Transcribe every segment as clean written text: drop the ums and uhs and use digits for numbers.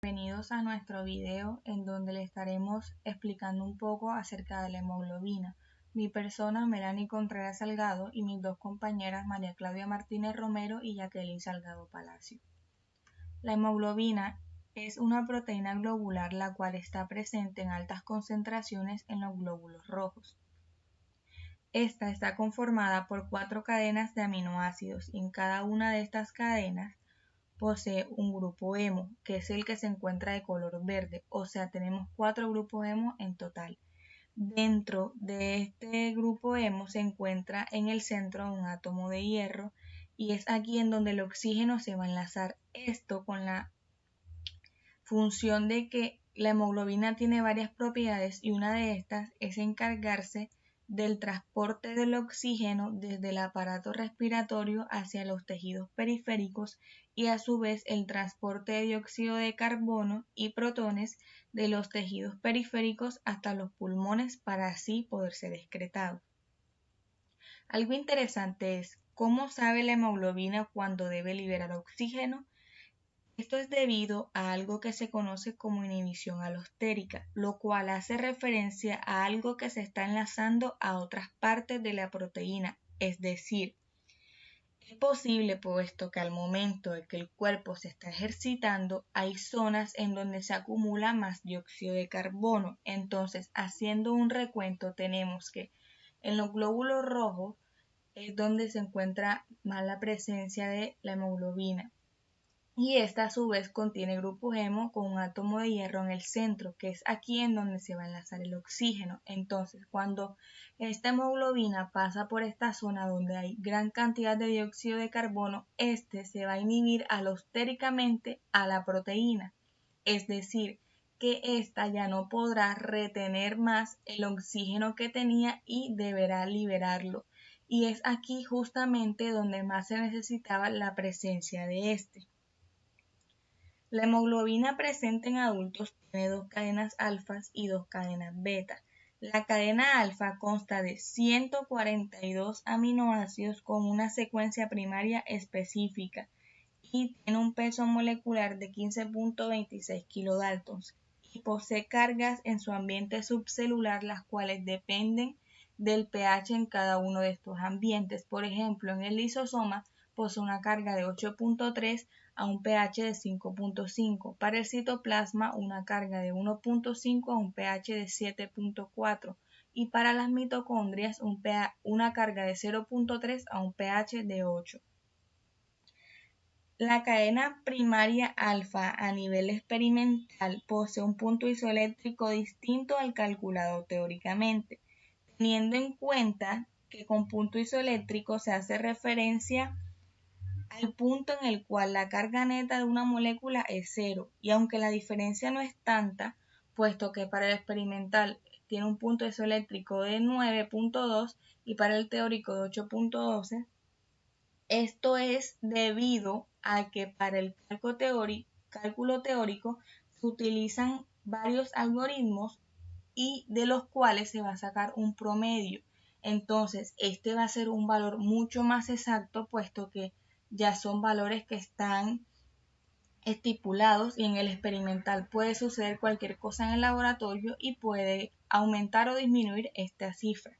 bienvenidos a nuestro video en donde le estaremos explicando un poco acerca de la hemoglobina. Mi persona, Melanie Contreras Salgado, y mis dos compañeras, María Claudia Martínez Romero y Jacqueline Salgado Palacio. La hemoglobina es una proteína globular la cual está presente en altas concentraciones en los glóbulos rojos. Esta está conformada por 4 cadenas de aminoácidos y en cada una de estas cadenas posee un grupo hemo, que es el que se encuentra de color verde, o sea, tenemos 4 grupos hemo en total. Dentro de este grupo hemo se encuentra en el centro un átomo de hierro y es aquí en donde el oxígeno se va a enlazar. Esto con la función de que la hemoglobina tiene varias propiedades y una de estas es encargarse del transporte del oxígeno desde el aparato respiratorio hacia los tejidos periféricos y a su vez el transporte de dióxido de carbono y protones de los tejidos periféricos hasta los pulmones para así poder ser excretado. Algo interesante es cómo sabe la hemoglobina cuando debe liberar oxígeno. Esto es debido a algo que se conoce como inhibición alostérica, lo cual hace referencia a algo que se está enlazando a otras partes de la proteína, es decir, es posible puesto que al momento de que el cuerpo se está ejercitando hay zonas en donde se acumula más dióxido de carbono. Entonces, haciendo un recuento, tenemos que en los glóbulos rojos es donde se encuentra más la presencia de la hemoglobina. Y esta a su vez contiene grupo hemo con un átomo de hierro en el centro, que es aquí en donde se va a enlazar el oxígeno. Entonces, cuando esta hemoglobina pasa por esta zona donde hay gran cantidad de dióxido de carbono, este se va a inhibir alostéricamente a la proteína. Es decir, que ésta ya no podrá retener más el oxígeno que tenía y deberá liberarlo. Y es aquí justamente donde más se necesitaba la presencia de este. La hemoglobina presente en adultos tiene 2 cadenas alfas y 2 cadenas beta. La cadena alfa consta de 142 aminoácidos con una secuencia primaria específica y tiene un peso molecular de 15.26 kilodaltons y posee cargas en su ambiente subcelular las cuales dependen del pH en cada uno de estos ambientes. Por ejemplo, en el lisosoma posee una carga de 8.3 a un pH de 5.5. Para el citoplasma una carga de 1.5 a un pH de 7.4 y para las mitocondrias una carga de 0.3 a un pH de 8. La cadena primaria alfa a nivel experimental posee un punto isoeléctrico distinto al calculado teóricamente, teniendo en cuenta que con punto isoeléctrico se hace referencia al punto en el cual la carga neta de una molécula es cero, y aunque la diferencia no es tanta, puesto que para el experimental tiene un punto isoeléctrico de 9.2 y para el teórico de 8.12, esto es debido a que para el cálculo teórico se utilizan varios algoritmos y de los cuales se va a sacar un promedio. Entonces, este va a ser un valor mucho más exacto, puesto que ya son valores que están estipulados y en el experimental puede suceder cualquier cosa en el laboratorio y puede aumentar o disminuir esta cifra.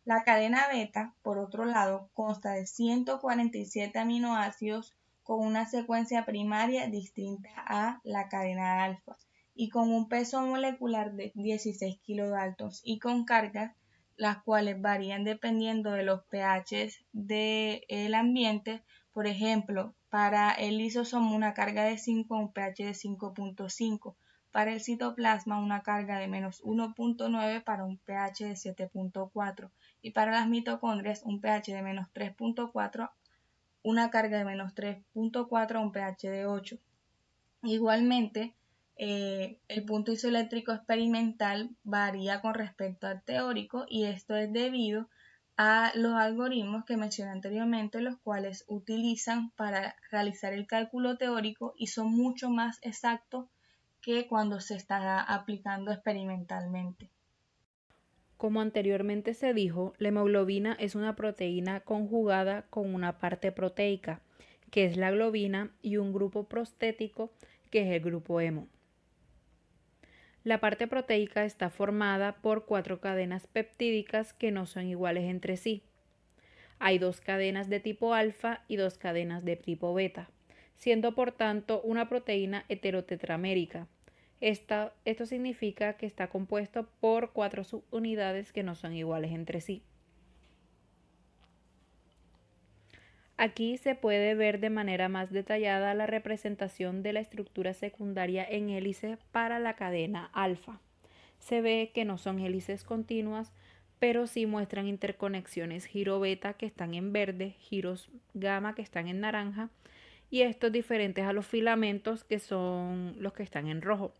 La cadena beta, por otro lado, consta de 147 aminoácidos con una secuencia primaria distinta a la cadena alfa y con un peso molecular de 16 kilodaltons y con cargas las cuales varían dependiendo de los pHs del ambiente. Por ejemplo, para el lisosoma una carga de 5 a un pH de 5.5. Para el citoplasma una carga de menos 1.9 para un pH de 7.4 y para las mitocondrias un pH de menos 3.4, una carga de menos 3.4 a un pH de 8. Igualmente, el punto isoeléctrico experimental varía con respecto al teórico y esto es debido a los algoritmos que mencioné anteriormente, los cuales utilizan para realizar el cálculo teórico y son mucho más exactos que cuando se está aplicando experimentalmente. Como anteriormente se dijo, la hemoglobina es una proteína conjugada con una parte proteica, que es la globina, y un grupo prostético, que es el grupo hemo. La parte proteica está formada por 4 cadenas peptídicas que no son iguales entre sí. Hay 2 cadenas de tipo alfa y 2 cadenas de tipo beta, siendo por tanto una proteína heterotetramérica. Esto significa que está compuesto por 4 subunidades que no son iguales entre sí. Aquí se puede ver de manera más detallada la representación de la estructura secundaria en hélice para la cadena alfa. Se ve que no son hélices continuas, pero sí muestran interconexiones giro beta que están en verde, giros gamma que están en naranja, y estos diferentes a los filamentos que son los que están en rojo.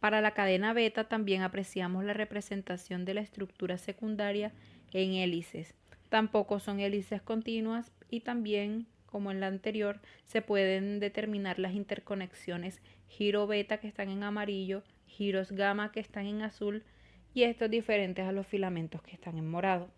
Para la cadena beta también apreciamos la representación de la estructura secundaria en hélices. Tampoco son hélices continuas y también, como en la anterior, se pueden determinar las interconexiones giro beta que están en amarillo, giros gamma que están en azul y estos diferentes a los filamentos que están en morado.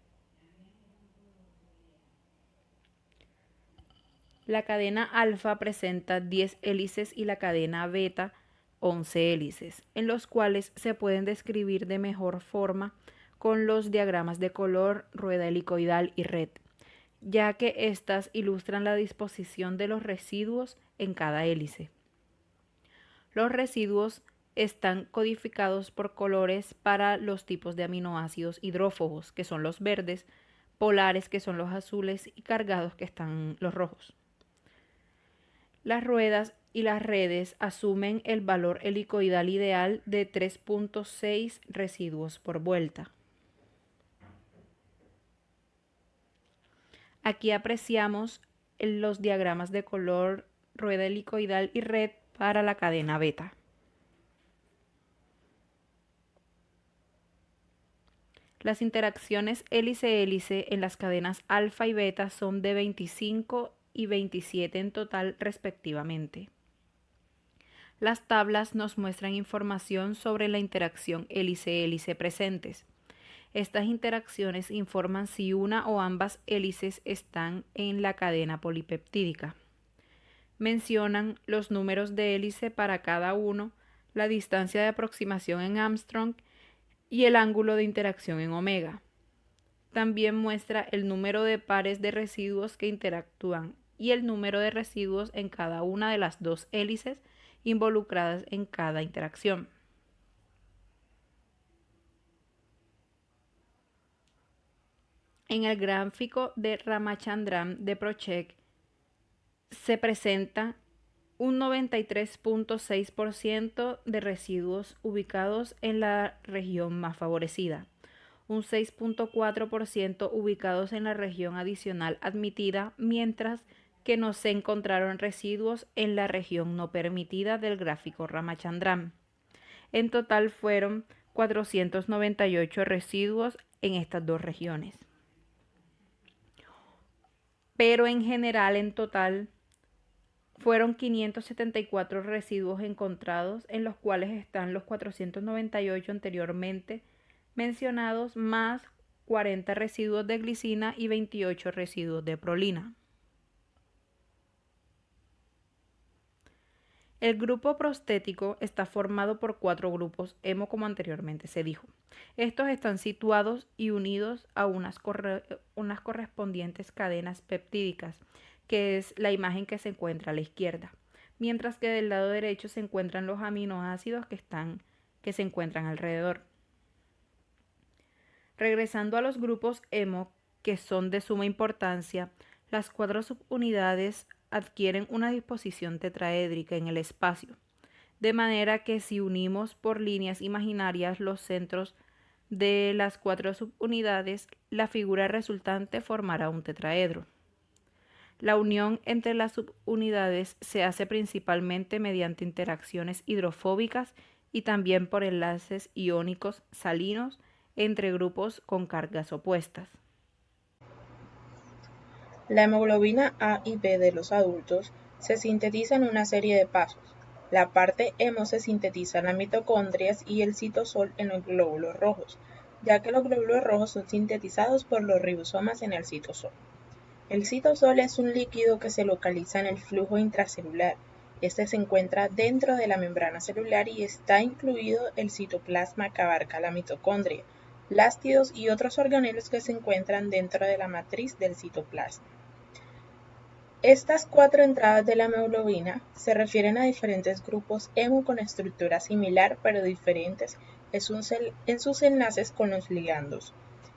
La cadena alfa presenta 10 hélices y la cadena beta 11 hélices, en los cuales se pueden describir de mejor forma con los diagramas de color, rueda helicoidal y red, ya que éstas ilustran la disposición de los residuos en cada hélice. Los residuos están codificados por colores para los tipos de aminoácidos hidrófobos, que son los verdes, polares, que son los azules, y cargados, que están los rojos. Las ruedas y las redes asumen el valor helicoidal ideal de 3.6 residuos por vuelta. Aquí apreciamos los diagramas de color, rueda helicoidal y red para la cadena beta. Las interacciones hélice-hélice en las cadenas alfa y beta son de 25 y 27 en total respectivamente. Las tablas nos muestran información sobre la interacción hélice-hélice presentes. Estas interacciones informan si una o ambas hélices están en la cadena polipeptídica. Mencionan los números de hélice para cada uno, la distancia de aproximación en Armstrong y el ángulo de interacción en omega. También muestra el número de pares de residuos que interactúan y el número de residuos en cada una de las 2 hélices involucradas en cada interacción. En el gráfico de Ramachandran de Procheck se presenta un 93.6% de residuos ubicados en la región más favorecida, un 6.4% ubicados en la región adicional admitida, mientras que no se encontraron residuos en la región no permitida del gráfico Ramachandran. En total fueron 498 residuos en estas 2 regiones. Pero en general, en total, fueron 574 residuos encontrados, en los cuales están los 498 anteriormente mencionados, más 40 residuos de glicina y 28 residuos de prolina. El grupo prostético está formado por 4 grupos hemo, como anteriormente se dijo. Estos están situados y unidos a unas correspondientes cadenas peptídicas, que es la imagen que se encuentra a la izquierda, mientras que del lado derecho se encuentran los aminoácidos que se encuentran alrededor. Regresando a los grupos hemo, que son de suma importancia, las 4 subunidades adquieren una disposición tetraédrica en el espacio, de manera que si unimos por líneas imaginarias los centros de las 4 subunidades, la figura resultante formará un tetraedro. La unión entre las subunidades se hace principalmente mediante interacciones hidrofóbicas y también por enlaces iónicos salinos entre grupos con cargas opuestas. La hemoglobina A y B de los adultos se sintetiza en una serie de pasos. La parte hemo se sintetiza en las mitocondrias y el citosol en los glóbulos rojos, ya que los glóbulos rojos son sintetizados por los ribosomas en el citosol. El citosol es un líquido que se localiza en el flujo intracelular. Este se encuentra dentro de la membrana celular y está incluido el citoplasma que abarca la mitocondria, lácteos y otros organelos que se encuentran dentro de la matriz del citoplasma. Estas 4 entradas de la hemoglobina se refieren a diferentes grupos hemo con estructura similar pero diferentes en sus enlaces con los ligandos.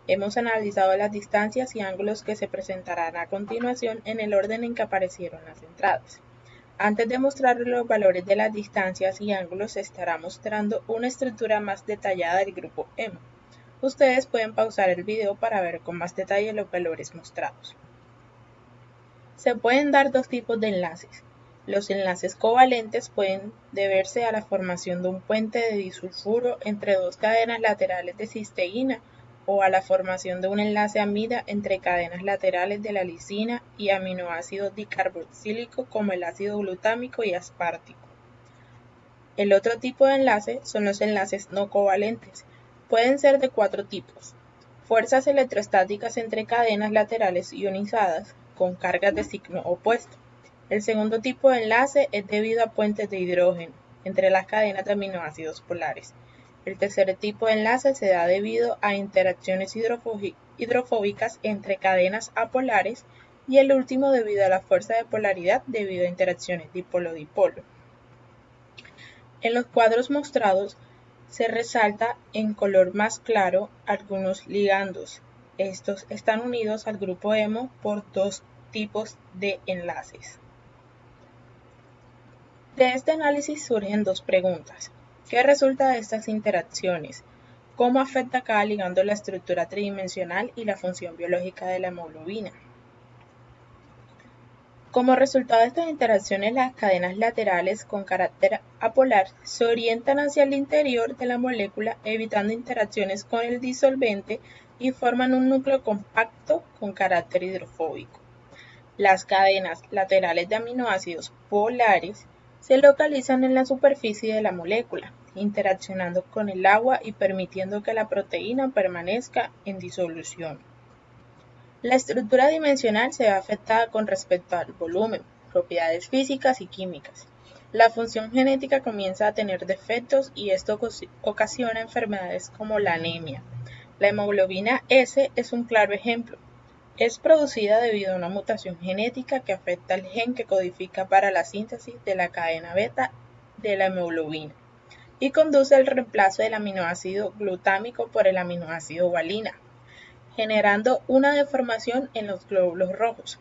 Hemos analizado las distancias y ángulos que se presentarán a continuación en el orden en que aparecieron las entradas. Antes de mostrar los valores de las distancias y ángulos, se estará mostrando una estructura más detallada del grupo hemo. Ustedes pueden pausar el video para ver con más detalle los valores mostrados. Se pueden dar dos tipos de enlaces. Los enlaces covalentes pueden deberse a la formación de un puente de disulfuro entre dos cadenas laterales de cisteína o a la formación de un enlace amida entre cadenas laterales de la lisina y aminoácidos dicarboxílicos como el ácido glutámico y aspartico. El otro tipo de enlace son los enlaces no covalentes. Pueden ser de 4 tipos. Fuerzas electrostáticas entre cadenas laterales ionizadas con cargas de signo opuesto. El segundo tipo de enlace es debido a puentes de hidrógeno entre las cadenas de aminoácidos polares. El tercer tipo de enlace se da debido a interacciones hidrofóbicas entre cadenas apolares y el último debido a la fuerza de polaridad debido a interacciones dipolo-dipolo. En los cuadros mostrados se resalta en color más claro algunos ligandos. Estos están unidos al grupo hemo por 2 tipos de enlaces. De este análisis surgen 2 preguntas. ¿Qué resulta de estas interacciones? ¿Cómo afecta cada ligando la estructura tridimensional y la función biológica de la hemoglobina? Como resultado de estas interacciones, las cadenas laterales con carácter apolar se orientan hacia el interior de la molécula, evitando interacciones con el disolvente y forman un núcleo compacto con carácter hidrofóbico. Las cadenas laterales de aminoácidos polares se localizan en la superficie de la molécula, interaccionando con el agua y permitiendo que la proteína permanezca en disolución. La estructura dimensional se ve afectada con respecto al volumen, propiedades físicas y químicas. La función genética comienza a tener defectos y esto ocasiona enfermedades como la anemia. La hemoglobina S es un claro ejemplo. Es producida debido a una mutación genética que afecta al gen que codifica para la síntesis de la cadena beta de la hemoglobina y conduce al reemplazo del aminoácido glutámico por el aminoácido valina, generando una deformación en los glóbulos rojos.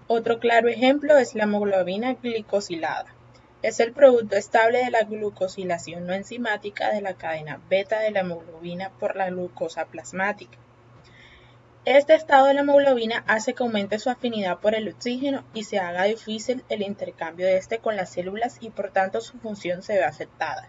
Otro claro ejemplo es la hemoglobina glicosilada. Es el producto estable de la glucosilación no enzimática de la cadena beta de la hemoglobina por la glucosa plasmática. Este estado de la hemoglobina hace que aumente su afinidad por el oxígeno y se haga difícil el intercambio de este con las células y por tanto su función se ve afectada.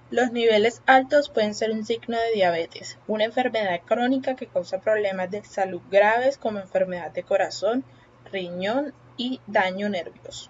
Los niveles altos pueden ser un signo de diabetes, una enfermedad crónica que causa problemas de salud graves como enfermedad de corazón, riñón y daño nervioso.